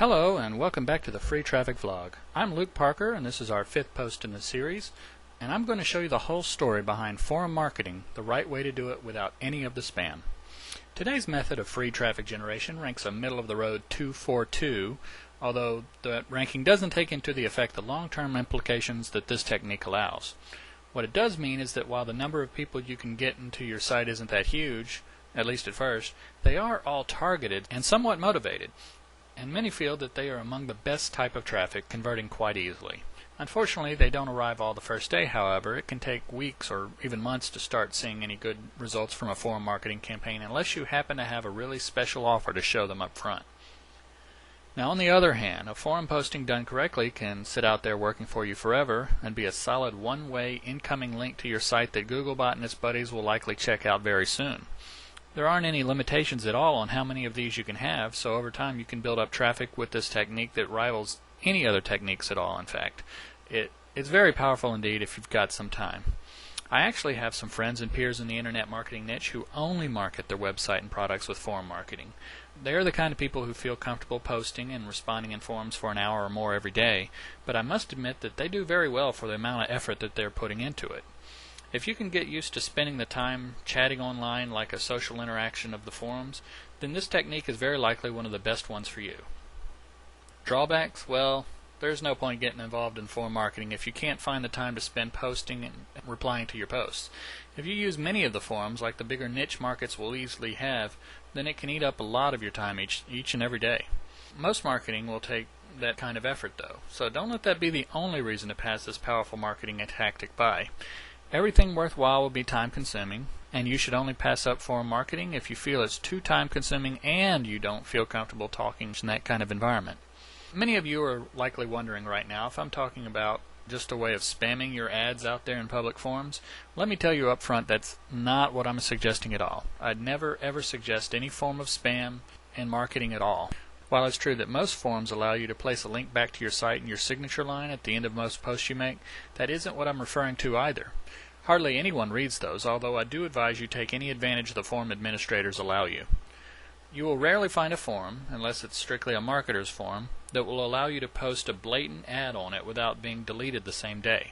Hello and welcome back to the Free Traffic Vlog. I'm Luke Parker and this is our 5th post in the series, and I'm going to show you the whole story behind forum marketing, the right way to do it without any of the spam. Today's method of free traffic generation ranks a middle-of-the-road 242, although that ranking doesn't take into the effect the long-term implications that this technique allows. What it does mean is that while the number of people you can get into your site isn't that huge, at least at first, they are all targeted and somewhat motivated. And many feel that they are among the best type of traffic, converting quite easily. Unfortunately, they don't arrive all the first day, however. It can take weeks or even months to start seeing any good results from a forum marketing campaign unless you happen to have a really special offer to show them up front. Now, on the other hand, a forum posting done correctly can sit out there working for you forever and be a solid one-way incoming link to your site that Googlebot and its buddies will likely check out very soon. There aren't any limitations at all on how many of these you can have, so over time you can build up traffic with this technique that rivals any other techniques at all, in fact. It's very powerful indeed if you've got some time. I actually have some friends and peers in the internet marketing niche who only market their website and products with forum marketing. They're the kind of people who feel comfortable posting and responding in forums for an hour or more every day, but I must admit that they do very well for the amount of effort that they're putting into it. If you can get used to spending the time chatting online like a social interaction of the forums, then this technique is very likely one of the best ones for you. Drawbacks? Well, there's no point getting involved in forum marketing if you can't find the time to spend posting and replying to your posts. If you use many of the forums, like the bigger niche markets will easily have, then it can eat up a lot of your time each and every day. Most marketing will take that kind of effort though, so don't let that be the only reason to pass this powerful marketing tactic by. Everything worthwhile will be time-consuming, and you should only pass up forum marketing if you feel it's too time-consuming and you don't feel comfortable talking in that kind of environment. Many of you are likely wondering right now if I'm talking about just a way of spamming your ads out there in public forums. Let me tell you up front that's not what I'm suggesting at all. I'd never ever suggest any form of spam in marketing at all. While it's true that most forums allow you to place a link back to your site in your signature line at the end of most posts you make, that isn't what I'm referring to either. Hardly anyone reads those, although I do advise you take any advantage the forum administrators allow you. You will rarely find a forum, unless it's strictly a marketer's forum, that will allow you to post a blatant ad on it without being deleted the same day.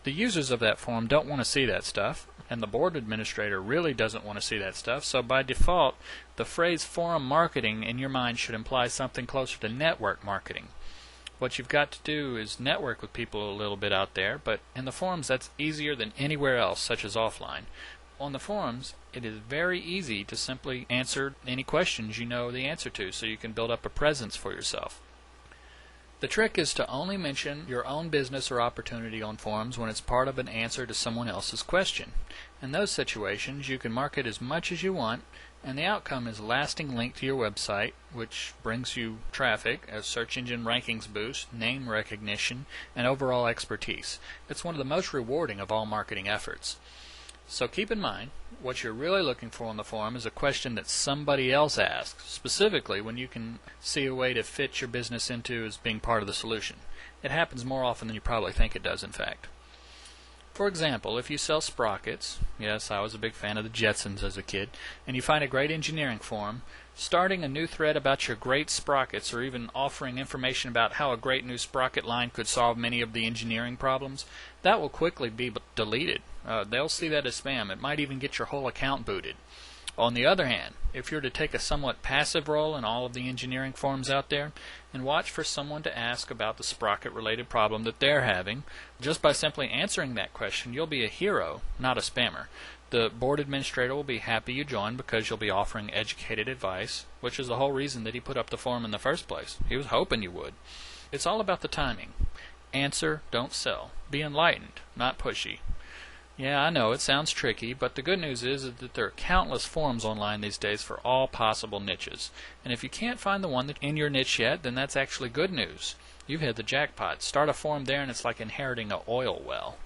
The users of that forum don't want to see that stuff, and the board administrator really doesn't want to see that stuff, so by default, the phrase forum marketing in your mind should imply something closer to network marketing. What you've got to do is network with people a little bit out there, but in the forums that's easier than anywhere else, such as offline. On the forums, it is very easy to simply answer any questions you know the answer to, so you can build up a presence for yourself. The trick is to only mention your own business or opportunity on forums when it's part of an answer to someone else's question. In those situations, you can market as much as you want, and the outcome is a lasting link to your website, which brings you traffic, a search engine rankings boost, name recognition, and overall expertise. It's one of the most rewarding of all marketing efforts. So keep in mind, what you're really looking for on the forum is a question that somebody else asks, specifically when you can see a way to fit your business into as being part of the solution. It happens more often than you probably think it does, in fact. For example, if you sell sprockets, yes, I was a big fan of the Jetsons as a kid, and you find a great engineering forum, starting a new thread about your great sprockets or even offering information about how a great new sprocket line could solve many of the engineering problems, that will quickly be deleted. They'll see that as spam. It might even get your whole account booted. On the other hand, if you're to take a somewhat passive role in all of the engineering forums out there and watch for someone to ask about the sprocket-related problem that they're having, just by simply answering that question, you'll be a hero, not a spammer. The board administrator will be happy you joined because you'll be offering educated advice, which is the whole reason that he put up the forum in the first place. He was hoping you would. It's all about the timing. Answer, don't sell. Be enlightened, not pushy. Yeah, I know, it sounds tricky, but the good news is that there are countless forums online these days for all possible niches. And if you can't find the one that's in your niche yet, then that's actually good news. You've hit the jackpot. Start a forum there and it's like inheriting an oil well.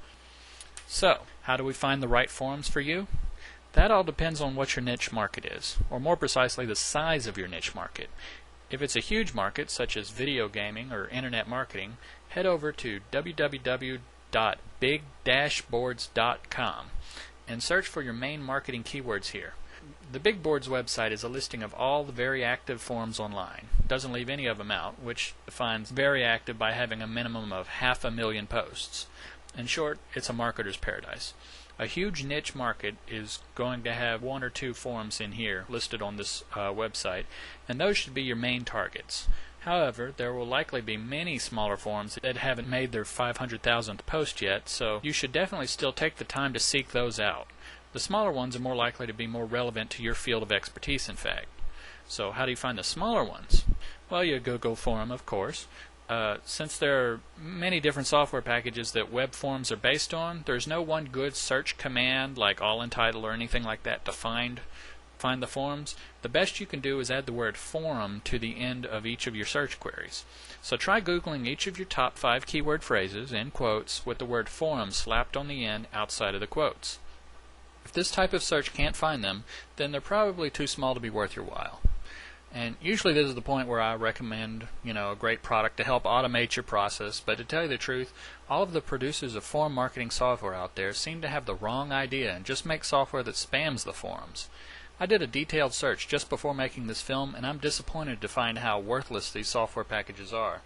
So, how do we find the right forums for you? That all depends on what your niche market is, or more precisely, the size of your niche market. If it's a huge market, such as video gaming or internet marketing, head over to www.big-boards.com and search for your main marketing keywords here. The Big Board's website is a listing of all the very active forums online. It doesn't leave any of them out, which defines very active by having a minimum of 500,000 posts. In short, it's a marketer's paradise. A huge niche market is going to have 1 or 2 forums in here listed on this website, and those should be your main targets. However, there will likely be many smaller forums that haven't made their 500,000th post yet, so you should definitely still take the time to seek those out. The smaller ones are more likely to be more relevant to your field of expertise, in fact. So how do you find the smaller ones? Well, you Google forum, of course. Since there are many different software packages that web forums are based on, there's no one good search command like all in title or anything like that to find the forums. The best you can do is add the word forum to the end of each of your search queries. So try Googling each of your top 5 keyword phrases in quotes with the word forum slapped on the end outside of the quotes. If this type of search can't find them, then they're probably too small to be worth your while. And usually this is the point where I recommend, a great product to help automate your process, but to tell you the truth, all of the producers of forum marketing software out there seem to have the wrong idea and just make software that spams the forums. I did a detailed search just before making this film, and I'm disappointed to find how worthless these software packages are.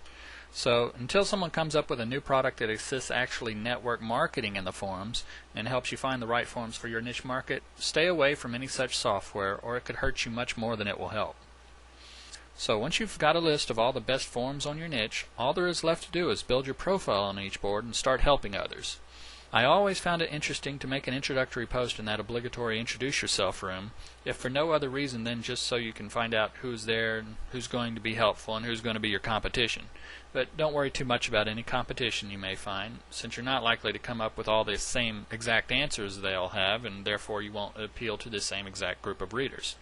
So until someone comes up with a new product that assists actually network marketing in the forums and helps you find the right forums for your niche market, stay away from any such software, or it could hurt you much more than it will help. So once you've got a list of all the best forums on your niche, all there is left to do is build your profile on each board and start helping others. I always found it interesting to make an introductory post in that obligatory introduce yourself room, if for no other reason than just so you can find out who's there, and who's going to be helpful, and who's going to be your competition. But don't worry too much about any competition you may find, since you're not likely to come up with all the same exact answers they all have, and therefore you won't appeal to the same exact group of readers.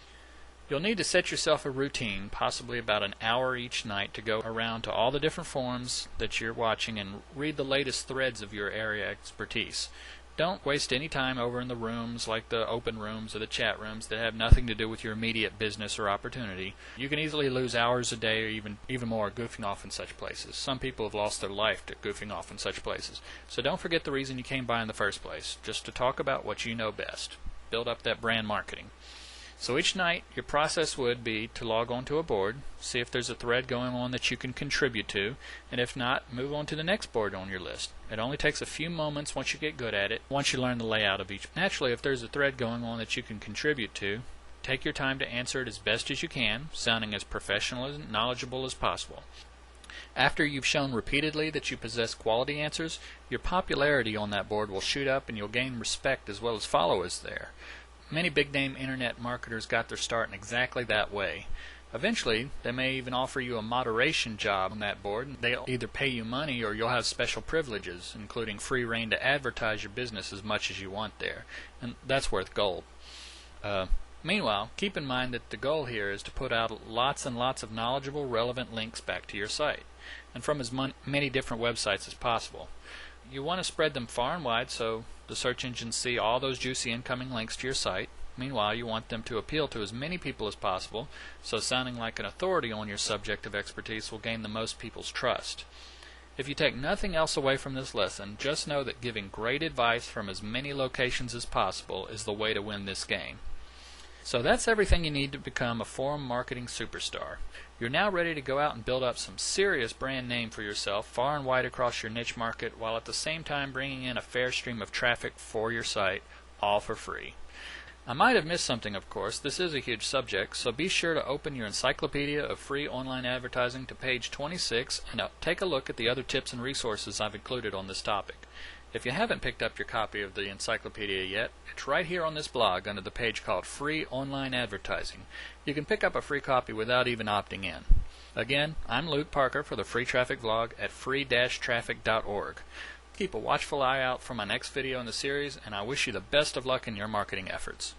You'll need to set yourself a routine, possibly about an hour each night, to go around to all the different forums that you're watching and read the latest threads of your area expertise. Don't waste any time over in the rooms like the open rooms or the chat rooms that have nothing to do with your immediate business or opportunity. You can easily lose hours a day or even more goofing off in such places. Some people have lost their life to goofing off in such places. So don't forget the reason you came by in the first place, just to talk about what you know best. Build up that brand marketing. So each night, your process would be to log on to a board, see if there's a thread going on that you can contribute to, and if not, move on to the next board on your list. It only takes a few moments once you get good at it, once you learn the layout of each. Naturally, if there's a thread going on that you can contribute to, take your time to answer it as best as you can, sounding as professional and knowledgeable as possible. After you've shown repeatedly that you possess quality answers, your popularity on that board will shoot up and you'll gain respect as well as followers there. Many big-name internet marketers got their start in exactly that way. Eventually, they may even offer you a moderation job on that board. They'll either pay you money or you'll have special privileges, including free reign to advertise your business as much as you want there. And that's worth gold. Meanwhile, keep in mind that the goal here is to put out lots and lots of knowledgeable, relevant links back to your site, and from as many different websites as possible. You want to spread them far and wide so the search engines see all those juicy incoming links to your site. Meanwhile, you want them to appeal to as many people as possible, so sounding like an authority on your subject of expertise will gain the most people's trust. If you take nothing else away from this lesson, just know that giving great advice from as many locations as possible is the way to win this game. So that's everything you need to become a forum marketing superstar. You're now ready to go out and build up some serious brand name for yourself far and wide across your niche market, while at the same time bringing in a fair stream of traffic for your site, all for free. I might have missed something, of course. This is a huge subject, so be sure to open your Encyclopedia of Free Online Advertising to page 26 and take a look at the other tips and resources I've included on this topic. If you haven't picked up your copy of the encyclopedia yet, it's right here on this blog under the page called Free Online Advertising. You can pick up a free copy without even opting in. Again, I'm Luke Parker for the Free Traffic Vlog at free-traffic.org. Keep a watchful eye out for my next video in the series, and I wish you the best of luck in your marketing efforts.